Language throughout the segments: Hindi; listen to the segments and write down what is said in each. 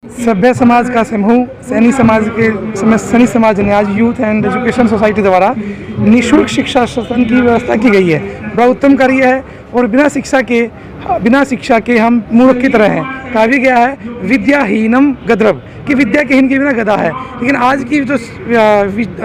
सभ्य समाज का समूह सैनिक समाज ने आज यूथ एंड एजुकेशन सोसाइटी द्वारा निःशुल्क शिक्षा सत्र की व्यवस्था की गई है। बड़ा उत्तम कार्य है और बिना शिक्षा के हम मूर्ख की तरह हैं। कहा भी गया है विद्याहीनम गद्रव कि विद्या के हीन के बिना गधा है। लेकिन आज की जो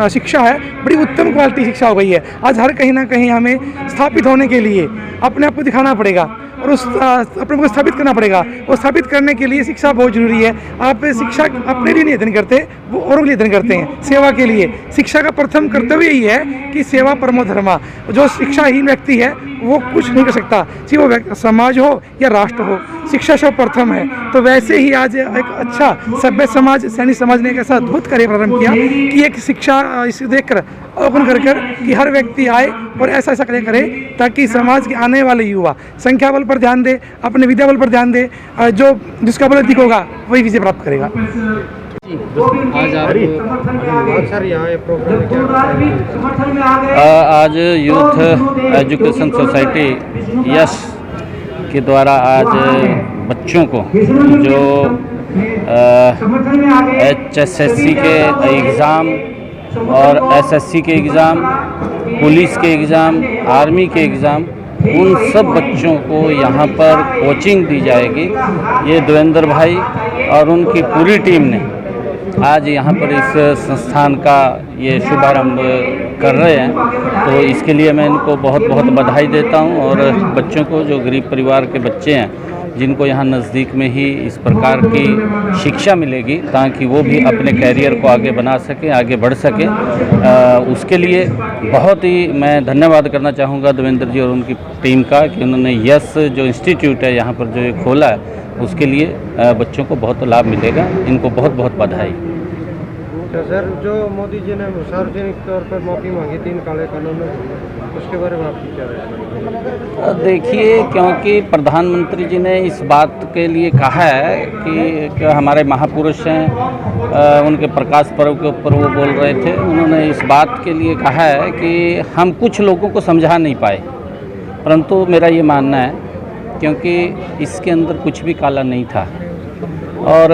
शिक्षा है बड़ी उत्तम क्वालिटी शिक्षा हो गई है। आज हर कहीं ना कहीं हमें स्थापित होने के लिए अपने आप को दिखाना पड़ेगा और उस अपने को स्थापित करना पड़ेगा। और स्थापित करने के लिए शिक्षा बहुत जरूरी है। आप शिक्षा अपने लिए नहीं अध्ययन करते, वो औरों के लिए अध्ययन करते हैं, सेवा के लिए। शिक्षा का प्रथम कर्तव्य यही है कि सेवा परमो धर्मा। जो शिक्षाहीन व्यक्ति है वो कुछ नहीं कर सकता, चाहे वो समाज हो या राष्ट्र हो। शिक्षा सर्वप्रथम है। तो वैसे ही आज एक अच्छा सभ्य समाज सैनिक समाज ने एक ऐसा अद्भुत कार्य प्रारंभ किया कि एक शिक्षा इसे देखकर अवलोकन कर कि हर व्यक्ति आए और ऐसा कार्य करे ताकि समाज के आने वाले युवा संख्या बल पर ध्यान दे, अपने विद्या बल पर ध्यान दे। जिसका बल अधिक होगा वही विजय प्राप्त करेगा। आज आप आज यूथ एजुकेशन सोसाइटी यस के द्वारा आज बच्चों को जो HSSC के एग्ज़ाम और SSC के एग्ज़ाम, पुलिस के एग्ज़ाम, आर्मी के एग्ज़ाम, उन सब बच्चों को यहाँ पर कोचिंग दी जाएगी। ये देवेंद्र भाई और उनकी पूरी टीम ने आज यहाँ पर इस संस्थान का ये शुभारंभ कर रहे हैं। तो इसके लिए मैं इनको बहुत बहुत बधाई देता हूँ। और बच्चों को जो गरीब परिवार के बच्चे हैं जिनको यहाँ नज़दीक में ही इस प्रकार की शिक्षा मिलेगी ताकि वो भी अपने कैरियर को आगे बना सकें, आगे बढ़ सकें, उसके लिए बहुत ही मैं धन्यवाद करना चाहूँगा देवेंद्र जी और उनकी टीम का कि उन्होंने यस जो इंस्टीट्यूट है यहाँ पर जो ये खोला है उसके लिए बच्चों को बहुत लाभ मिलेगा। इनको बहुत बहुत बधाई। तो सर, जो मोदी जी ने सार्वजनिक तौर पर माफ़ी मांगी 3 काले कानूनों उसके बारे में आपकी क्या राय है? देखिए, क्योंकि प्रधानमंत्री जी ने इस बात के लिए कहा है कि हमारे महापुरुष हैं, उनके प्रकाश पर्व के ऊपर वो बोल रहे थे। उन्होंने इस बात के लिए कहा है कि हम कुछ लोगों को समझा नहीं पाए, परंतु मेरा ये मानना है क्योंकि इसके अंदर कुछ भी काला नहीं था और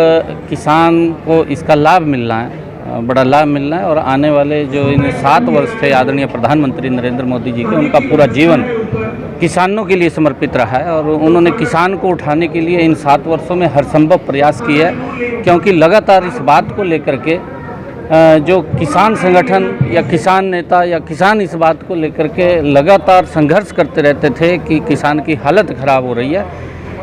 किसान को इसका लाभ मिलना है, बड़ा लाभ मिलना है। और आने वाले जो इन 7 वर्ष थे आदरणीय प्रधानमंत्री नरेंद्र मोदी जी के, उनका पूरा जीवन किसानों के लिए समर्पित रहा है और उन्होंने किसान को उठाने के लिए इन 7 वर्षों में हर संभव प्रयास किया है। क्योंकि लगातार इस बात को लेकर के जो किसान संगठन या किसान नेता या किसान इस बात को लेकर के लगातार संघर्ष करते रहते थे कि किसान की हालत ख़राब हो रही है।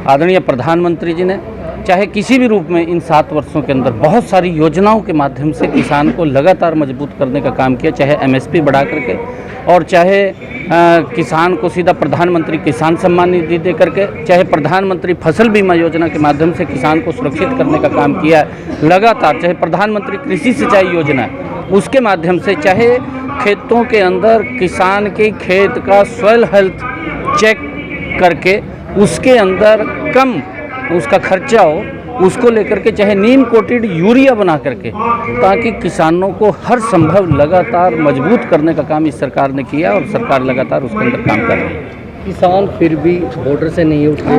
आदरणीय प्रधानमंत्री जी ने चाहे किसी भी रूप में इन 7 वर्षों के अंदर बहुत सारी योजनाओं के माध्यम से किसान को लगातार मजबूत करने का काम किया, चाहे MSP बढ़ा करके और चाहे किसान को सीधा प्रधानमंत्री किसान सम्मान निधि दे करके, चाहे प्रधानमंत्री फसल बीमा योजना के माध्यम से किसान को सुरक्षित करने का काम किया है लगातार, चाहे प्रधानमंत्री कृषि सिंचाई योजना उसके माध्यम से, चाहे खेतों के अंदर किसान के खेत का सॉइल हेल्थ चेक करके उसके अंदर कम उसका खर्चा हो उसको लेकर के, चाहे नीम कोटेड यूरिया बना करके, ताकि किसानों को हर संभव लगातार मजबूत करने का काम इस सरकार ने किया और सरकार लगातार उसके अंदर काम कर रही है। किसान फिर भी बॉर्डर से नहीं उठ रहे।